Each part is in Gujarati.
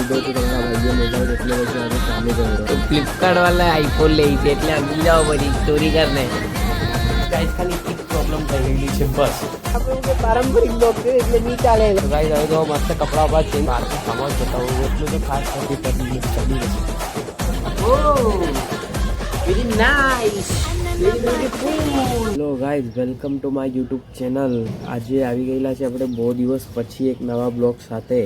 લીધો છે તમારા ભાઈએ મોબાઈલ એટલે પછી આજે ચાલુ કર્યો. તો ફ્લિપકાર્ટ વાળા આઈફોન લે છે એટલે સમજી જાઓ બધી ચોરી કરને. ગાઈસ ખાલી એક પ્રોબ્લેમ થઈ ગયેલી છે બસ. આપણે પારંપરિક બ્લોગ છે એટલે નહીં ચાલે. ગાઈસ હવે તો મસ્ત કપડા પર છે બહારથી સામાન બતાવું એટલું તો ખાસ કરી કરી very nice very beautiful. Hello guys, welcome to my YouTube channel. આજે આવી ગયેલા છે આપણે બહુ દિવસ પછી એક નવા બ્લોગ સાથે.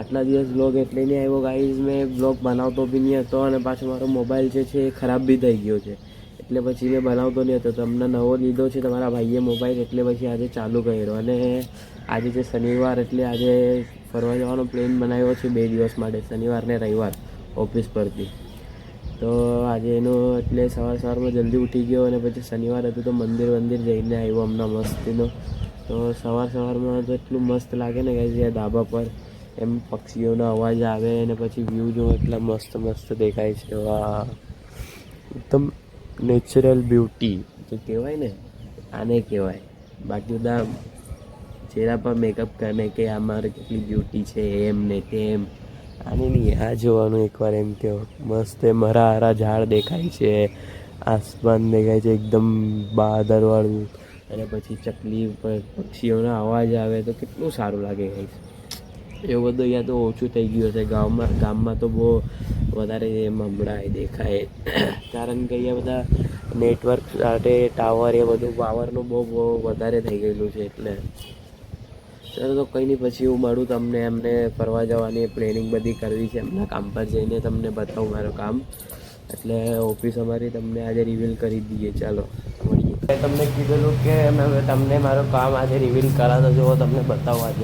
આટલા દિવસ બ્લોગ એટલે નહીં આવ્યો ગાઈઝ, મેં બ્લોગ બનાવતો બી નહીં હતો અને પાછો મારો મોબાઈલ જે છે એ ખરાબ બી થઈ ગયો છે એટલે પછી મેં બનાવતો નહીં હતો. તમને નવો લીધો છે તમારા ભાઈએ મોબાઈલ એટલે પછી આજે ચાલુ કર્યો. અને આજે છે શનિવાર એટલે આજે ફરવા જવાનો પ્લેન બનાવ્યો છે 2 દિવસ માટે, શનિવાર ને રવિવાર ઓફિસ પરથી. તો આજે એનું એટલે સવારમાં જલ્દી ઉઠી ગયો અને પછી શનિવાર હતું તો મંદિર જઈને આવ્યો હમણાં મસ્તીનો. તો સવારમાં તો એટલું મસ્ત લાગે ને કે જે ધાબા પર એમ પક્ષીઓનો અવાજ આવે અને પછી વ્યૂ જો એટલા મસ્ત દેખાય છે. વાહ, એકદમ નેચરલ બ્યુટી તો કહેવાય ને, આને કહેવાય. બાકી બધા ચહેરા પર મેકઅપ કરે કે અમારે કેટલી બ્યુટી છે એમ ને તેમ, આને નહીં, આ જોવાનું એકવાર. એમ કહો મસ્ત હરા ઝાડ દેખાય છે, આસમાન દેખાય છે એકદમ બાદરવાળું અને પછી ચકલી પક્ષીઓનો અવાજ આવે તો કેટલું સારું લાગે ગાઈસ. એવું બધું અહીંયા તો ઓછું થઈ ગયું છે. ગામમાં તો બહુ વધારે મમડાય દેખાય કારણ કે અહીંયા બધા નેટવર્ક સાથે ટાવર એ બધું પાવરનું બહુ વધારે થઈ ગયેલું છે. એટલે ચાલો તો કંઈ નહીં, પછી હું મળું તમને. એમને ફરવા જવાની પ્લેનિંગ બધી કરવી છે, એમના કામ પર જઈને તમને બતાવું મારું કામ. એટલે ઓફિસ અમારી તમને આજે રિવીલ કરી દઈએ. ચાલો મળીએ. તમને કીધેલું કે તમને મારું કામ આજે રિવીલ કરાવતો જુઓ, તમને બતાવું.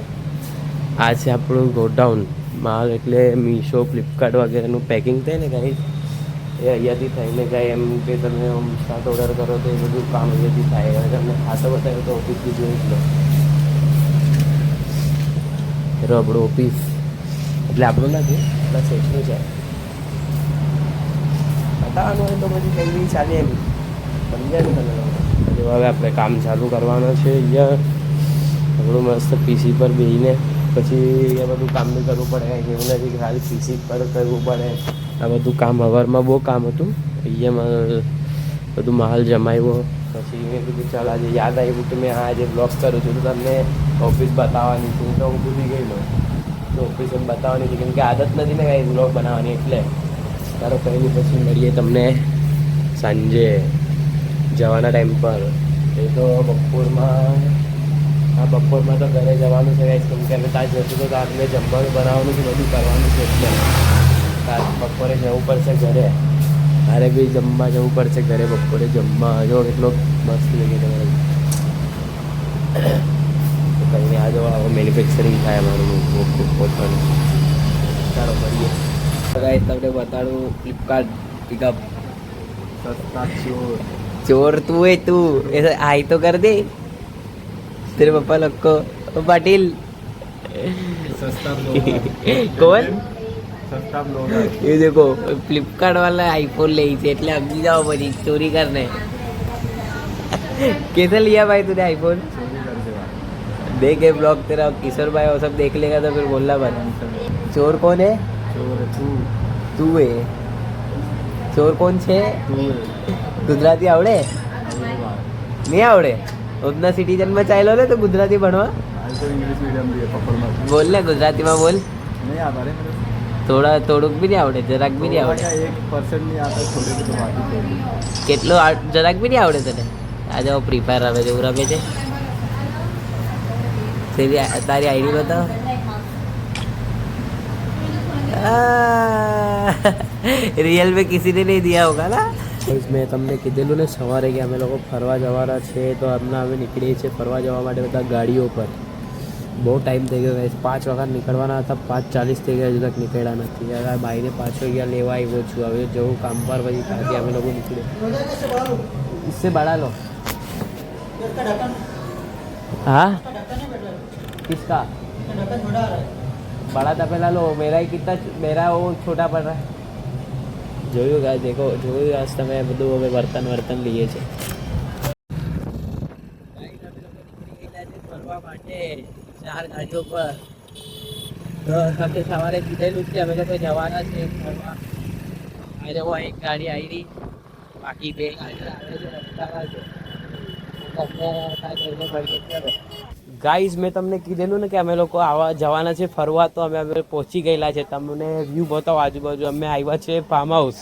આ છે આપણું ગોડાઉન માલ, એટલે મીશો ફ્લિપકાર્ટ વગેરેનું પેકિંગ થાય ને કાંઈ એ અહીંયાથી થઈને જાય. એમ કે તમે સાત ઓર્ડર કરો તો એ બધું કામ અહીંયાથી થાય. હવે તમને ખાતો બતાવ્યો તો ઓફિસથી જોઈ લો. આપણું ઓફિસ એટલે આપણું નથી, આપણા સેટનું છે. બતાવવાનું હોય તો પછી કંઈ બી ચાલે એમ, સમજાય ને તમે. હવે આપણે કામ ચાલુ કરવાનું છે અહીંયા. આપણું મસ્ત પીસી પર બેસીને પછી આ બધું કામ બી કરવું પડે. એવું નથી કે ખાલી પીસી પર કરવું પડે. આ બધું કામ સવારમાં બહુ કામ હતું. અહીંયા બધું માલ જમાવ્યો. પછી મેં કીધું ચાલ આજે યાદ આવ્યું કે મેં આજે બ્લોગ કરું છું તો તમને ઓફિસ બતાવવાની છે. તો હું ભૂલી ગયેલો તો ઓફિસ એમ બતાવવાની છે, કેમ કે આદત નથી ને કાંઈ બ્લોગ બનાવવાની. એટલે તારો કંઈ પછી મળીએ તમને સાંજે જવાના ટાઈમ પર. એ તો બપોરમાં તો ઘરે જવાનું છે કેમ કે અમે ત્યાં જશું તો આપણે જમવાનું બનાવવાનું છે, બધું કરવાનું છે. એટલે બપોરે જવું પડશે ઘરે. તારે બી જમવા જવું પડશે ઘરે બપોરે જમવા. જો કેટલો મસ્ત લાગે તમારે. કંઈ નહીં, આ જો મેન્યુફેક્ચરિંગ થાય અમારું પોતાનું. ચાલો મળીએ. ગાઈસ તમને બતાડું ફ્લિપકાર્ટ પિકઅપ. સસ્તા ચોર તું है तू, ऐसा आई तो कर दे तेरे पापा लोग को. पाटिल कौन ये देखो फ्लिपकार्ट वाला आईफोन ले છે એટલે સમજી જાઓ પછી ચોરી करने. कैसे लिया भाई तूने आईफोन? देख ये ब्लॉग तेरा किशोर भाई वो सब देख लेगा तो फिर बोलना बन. चोर कौन है? चोर तू है. चोर कौन છે? ગુજરાતી આવડે? નહીં આવડે? ઉધના સિટીઝનમાં ચાલ્યો ને તો ગુજરાતી ભણવા. બોલ ને ગુજરાતીમાં બોલ. નહીં આવડે થોડુંક બી નહીં આવડે, જરાક બી નહીં આવડે. 1% નહીં આવડે. કેટલો જરાક બી નહીં આવડે તને? આજે ફ્રી ફાયર આવે છે, રમે છે. તારી આઈડી બતાવો. रियल में किसी ने नहीं दिया होगा ना. મેં તમને કીધેલું ને સવારે કે અમે લોકો ફરવા જવાના છે તો હમણાં અમે નીકળીએ છીએ ફરવા જવા માટે બધા ગાડીઓ પર. બહુ ટાઈમ થઈ ગયો ગાઈસ. 5 વાગ્યા નીકળવાના હતા, 5:40 થઈ ગયા, હજુ તક નીકળ્યા નથી. યાર ભાઈને પાછો અહીંયા લેવા આવ્યો છું. હવે જવું કામ પર, પછી ત્યાંથી અમે લોકો નીકળે. इससे बड़ा लो. हाँ किसका बड़ा था पहला लो. मेरा ही कितना, मेरा वो छोटा पड़ रहा है. જોયું ગાય દેખો, જોયું આજ તમે બધું હવે વર્તન લઈએ છે. ફરવા માટે 4 ગાડીઓ પર તો સાથે સવારે કીધેલું છે અમે લોકો જવાના છે ફરવા. અરે હું એક ગાડી આવી રહી, બાકી 2 ગાડી આવે છે રસ્તામાં છે. ગાઈઝ મેં તમને કીધેલું ને કે અમે લોકો આવા જવાના છે ફરવા, તો અમે પહોંચી ગયેલા છે. તમને વ્યૂ બતાવો આજુબાજુ. અમે આવ્યા છે ફાર્મ હાઉસ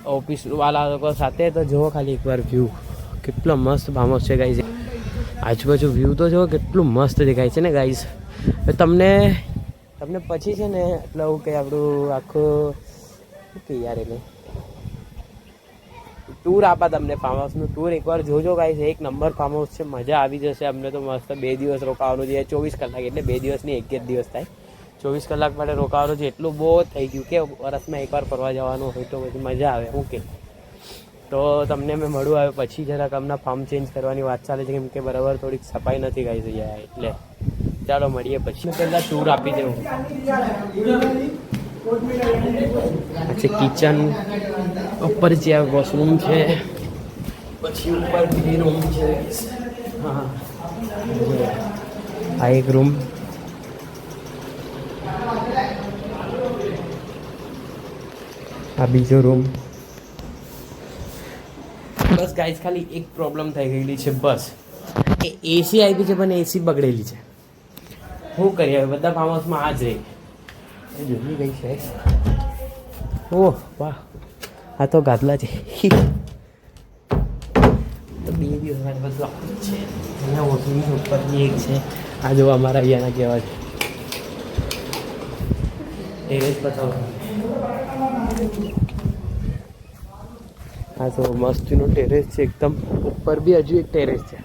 ઓફિસ વાળા લોકો સાથે. તો જુઓ ખાલી એકવાર વ્યૂ, કેટલો મસ્ત ફાર્મ હાઉસ છે ગાઈઝ. આજુબાજુ વ્યૂ તો જુઓ કેટલું મસ્ત દેખાય છે ને ગાઈઝ. તમને પછી છે ને એટલે એવું કે આપણું આખું કે યાર એટલે ટૂર આપા તમને ફાર્મ હાઉસનું ટૂર એકવાર જોજો ગાઈસ. એક નંબર ફાર્મ હાઉસ છે, મજા આવી જશે. અમને તો મસ્ત 2 દિવસ રોકાવાનું છે, 24 કલાક એટલે 2 દિવસ નહીં 1 દિવસ થાય. 24 કલાક માટે રોકાવાનું છે. એટલું બહુ થઈ ગયું કે વર્ષમાં એકવાર ફરવા જવાનું હોય તો પછી મજા આવે. ઓકે, તો તમને મેં મળું આવે પછી. જરાક હમણાં ફાર્મ ચેન્જ કરવાની વાત ચાલે છે, કેમ કે બરાબર થોડીક સફાઈ નથી ગાઈસ અહીંયા, એટલે ચાલો મળીએ પછી. પહેલાં ટૂર આપી દેવું. પછી કિચન ઉપર છે, વોશરૂમ છે, પછી ઉપર બી રૂમ છે. હા, આ એક રૂમ, આ બીજો રૂમ. બસ ગાઈસ ખાલી એક પ્રોબ્લેમ થઈ ગયેલી છે, બસ એ એસી આવી છે પણ એસી બગડેલી છે. શું કરીએ હવે, બધા ફાર્મ હાઉસમાં આ જ રહી. જોઈ ગઈ છે. ઓહ વાહ, આ તો ગાદલા છે. તો 2 દિવસ માટે બધું આપણું છે. અહીંયા ઓછું ઉપરની એક છે. આ જો અમારા અહીંયાના કેવા છે. ટેરેસ બતાવો. હા તો મસ્તીનો ટેરેસ છે એકદમ. ઉપર બી હજુ એક ટેરેસ છે.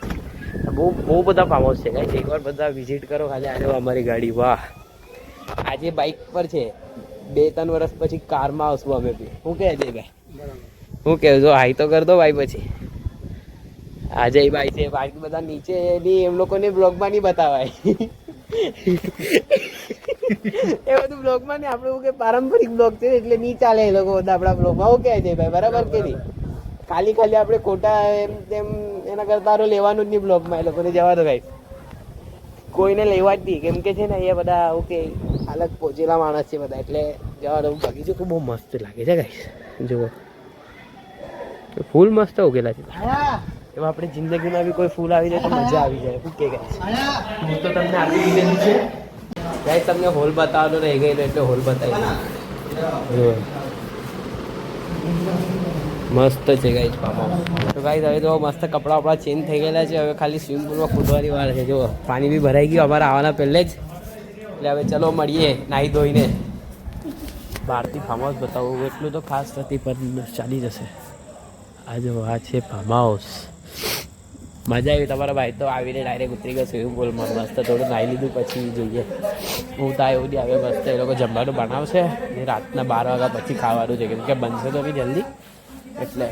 બહુ બધા ફાર્મ હાઉસ છે ગાઈસ. એકવાર બધા વિઝિટ કરો ખાલી. આજે અમારી ગાડી, વાહ. આજે બાઇક પર છે, 2-3 વર્ષ પછી કારમાં આવશું અમે બી. શું કહે છે ભાઈ? શું કહે જો હાઈ તો કર દો ભાઈ. પછી આજે ભાઈ છે, બાકી બધા નીચે ની એમ લોકોને બ્લોગમાં નહીં બતાવાય. એ બધું બ્લોગમાં નહીં. આપણું કે પારંપરિક બ્લોગ છે એટલે નહીં ચાલે એ લોકો બધા આપણા બ્લોગમાં. શું કહે છે ભાઈ? બરાબર કે નહીં? ખાલી આપણે ખોટા એમ તેમ એના કરતા લેવાનું જ નહીં બ્લોગમાં. એ લોકોને જવા દો ભાઈ, કોઈને લેવા જ નહીં. કેમ કે છે ને અહીંયા બધા ઓકે અલગ પહોંચેલા માણસ છે બધા, એટલે જવા દો. બગીચો તો બહુ મસ્ત લાગે છે ગાઈસ. જુઓ ફૂલ મસ્ત ઉગેલા છે. એમાં આપણે જિંદગીમાં બી કોઈ ફૂલ આવી જાય તો મજા આવી જાય. શું કે ગાઈસ, હું તો તમને આપી દીધેલું છે ગાઈસ. તમને હોલ બતાવવાનો રહી ગયેલો એટલે હોલ બતાવી. મસ્ત છે ગાઈસ ફાર્મ હાઉસ. તો ગાઈસ હવે તો મસ્ત કપડાં વપડા ચેન્જ થઈ ગયેલા છે. હવે ખાલી સ્વિમિંગ પુલમાં કૂદવાની વાર છે. જો પાણી બી ભરાઈ ગયું અમારા આવવાના પહેલે જ. એટલે હવે ચલો મળીએ નાહી ધોઈને. બહારથી ફાર્મ હાઉસ બતાવું એટલું તો ખાસ નથી પણ ચાલી જશે. આ જો આ છે ફાર્મ હાઉસ. મજા આવી. તમારા ભાઈ તો આવીને ડાયરેક્ટ ઉતરી ગયો સ્વિમિંગ પુલમાં. મસ્ત થોડું નાહી લીધું પછી જોઈએ હું થાય એવું નહીં. હવે મસ્ત એ લોકો જમવાનું બનાવશે ને રાતના 12 વાગ્યા પછી ખાવાનું છે, કેમ કે બનશે તો બી જલ્દી. એટલે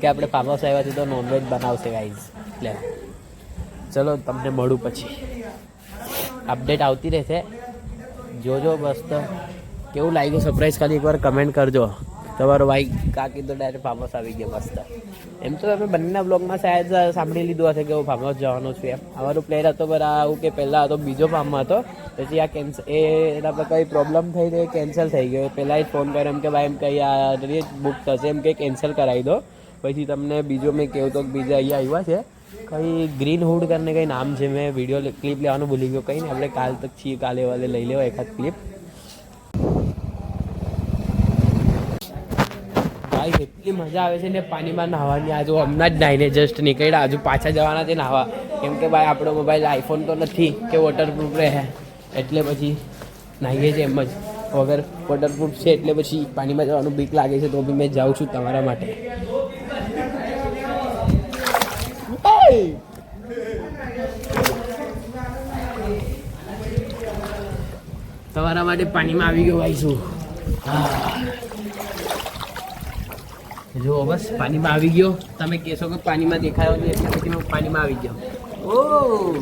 કે આપણે ફાર્મ હાઉસ આવ્યા છીએ તો નોનવેજ બનાવશે ગાઈઝ. એટલે ચલો તમને મળું પછી. અપડેટ આવતી રહેશે, જોજો. મસ્ત કેવું લાગ્યું સરપ્રાઈઝ ખાલી એકવાર કમેન્ટ કરજો. તમારો ભાઈ કાકી તો ડાયરેક્ટ ફાર્મ હાઉસ આવી ગયો મસ્ત. એમ તો તમે બંનેના બ્લોગમાં શાયદ સાંભળી લીધું હશે કે હું ફાર્મ હાઉસ જવાનો છું એમ. અમારું પ્લેન હતો બરાબર આવું કે પહેલાં હતો બીજો ફાર્મમાં હતો, પછી આ એના પર કંઈ પ્રોબ્લેમ થઈ તો એ કેન્સલ થઈ ગયો. પહેલાં જ ફોન કર્યો એમ કે ભાઈ એમ કંઈ આ રેટ બુક થશે એમ કે કેન્સલ કરાવી દો. પછી તમને બીજો મેં કહ્યું તો બીજા અહીંયા આવ્યા છે કંઈ ગ્રીન હુડ કરીને કંઈ નામ છે. મેં વિડીયો ક્લિપ લેવાનું ભૂલી ગયો. કંઈ નહીં, આપણે કાલ તક છીએ, કાલે વાલે લઈ લેવો એકાદ ક્લિપ. એટલી મજા આવે છે ને પાણીમાં નાહવાની. આ જો હમણાં જ નાહીને જસ્ટ નીકળ્યા, હજુ પાછા જવાના છે નાહવા. કેમ કે ભાઈ આપણો મોબાઈલ આઈફોન તો નથી કે વોટરપ્રૂફ રહે, એટલે પછી નાહીએ છીએ એમ જ. વગર વોટરપ્રૂફ છે એટલે પછી પાણીમાં જવાનું બીક લાગે છે, તો બી મેં જાઉં છું તમારા માટે. તમારા માટે પાણીમાં આવી ગયો ભાઈ છું. જો બસ પાણીમાં આવી ગયો. તમે કહેશો કે પાણીમાં દેખાયો નહીં એટલે પછી હું પાણીમાં આવી ગયો. ઓહ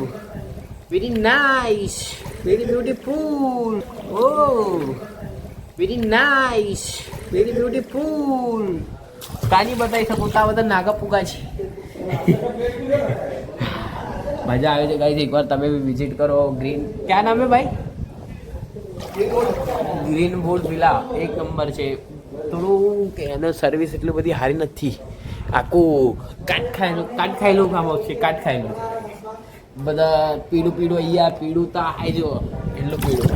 વેરી નાઇસ, વેરી બ્યુટીફુલ. ઓહ વેરી નાઇસ, વેરી બ્યુટીફુલ. કાની બતાવી શકું તો આ બધા નાગા પુગા છે. મજા આવે છે ગાઈસ. એકવાર તમે બી વિઝિટ કરો. ગ્રીન ક્યાં નામ હે ભાઈ? ગ્રીન બોર્ડ વિલા એક નંબર છે. થોડું કે એને સર્વિસ એટલી બધી સારી નથી. આખું કાટ ખાયેલું કામ આવશે. કાટ ખાયેલું બધા પીળું અહીંયા પીળું તો આ જો એટલું પીળું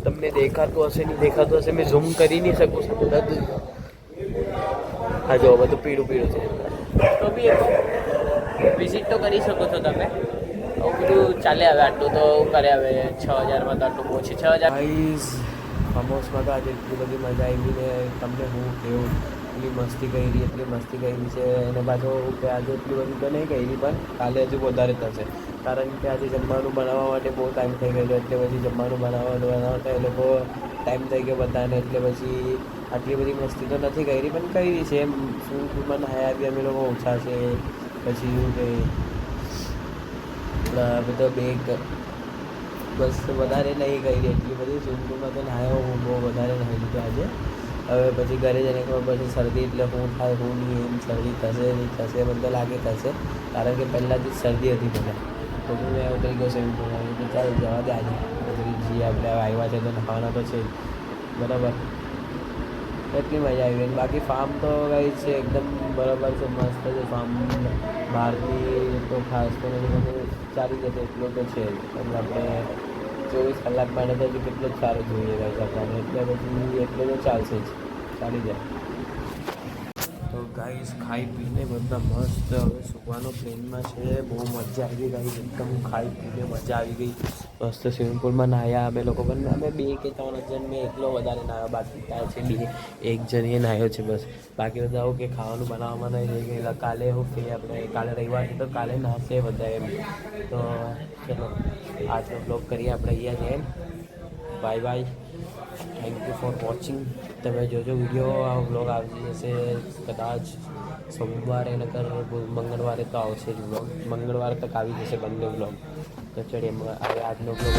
તમને દેખાતું હશે નહીં દેખાતું હશે. મેં ઝૂમ કરી નહીં શકું છું. બધું હા જો બધું પીળું છે. તો બી વિઝિટ તો કરી શકો છો તમે. બધું ચાલે હવે આટલું તો કરે હવે 6000માં તો આટલું ઓછી 6000. ફાર્મ હાઉસમાં તો આજે એટલી બધી મજા આવી ને તમને હું કેવું એટલી મસ્તી કરી છે. અને પાછો કે આજે એટલી બધી તો નહીં કરી પણ કાલે હજુ વધારે થશે. કારણ કે આજે જમવાનું બનાવવા માટે બહુ ટાઈમ થઈ ગયેલો એટલે પછી જમવાનું બનાવતા એ લોકો ટાઈમ થઈ ગયો બધાને એટલે પછી આટલી બધી મસ્તી તો નથી કરી પણ કરી છે. એમ સ્વિમિંગ નાહ્યા બી અમે લોકો ઓછા છે. પછી એવું કે બધો બેગ બસ વધારે નહીં કરી એટલી બધી સ્વિમિંગ પુલમાં તો નાહ્યો હું બહુ વધારે નાહી લીધો આજે. હવે પછી ઘરે જઈને ખબર પછી શરદી એટલે શું થાય શું નહીં એમ શરદી થશે નહીં થશે મને લાગે થશે. કારણ કે પહેલાંથી જ શરદી હતી મને તો હું એવું થઈ ગયો સ્વિમિંગ પુલમાં તો ચાલ જવા દે આજે પછી જઈએ આપણે આવ્યા છે તો નહાવાના તો છે જ બરાબર. એટલી મજા આવી ગઈ. બાકી ફાર્મ તો ગઈ છે એકદમ બરાબર છે મસ્ત છે ફાર્મ. બહારથી તો ખાસ તો મને ચાલી જશે એટલો તો છે જ. એટલે આપણે 24 કલાક માટે તો હજુ કેટલો જ સારો જોઈએ ગઈ આપણને એટલે પછી એટલો તો ચાલશે જ ચાલી જાય. તો ગાઈસ ખાઈ પીને બધા મસ્ત હવે સુવાનો પ્લેનમાં છે. બહુ મજા આવી ગઈ ગાઈસ એકદમ ખાઈ પીને મજા આવી ગઈ. મસ્ત સ્વિમિંગ પુલમાં નાહ્યા અમે લોકો પણ અમે 2 કે 3 જણ મેં એકલો વધારે નાહ્યો. બાકી ત્યાં છે એક જણ એ નાહ્યો છે બસ. બાકી બધા આવું કે ખાવાનું બનાવવામાં નહીં રહી ગયેલા. કાલે એવું કે આપણે કાલે રવિવાર છે તો કાલે નાહશે બધા એમ. તો ચલો આજનો બ્લોગ કરીએ આપણે અહીંયા જઈએ. Bye bye. Thank you for watching. તમે જોજો વિડીયો આ બ્લોગ આવી જશે કદાચ સોમવારે નકર મંગળવારે તો આવશે જ બ્લોગ. મંગળવારે તક આવી જશે બંને બ્લોગ. તો ચડીએ હવે આજનો બ્લોગ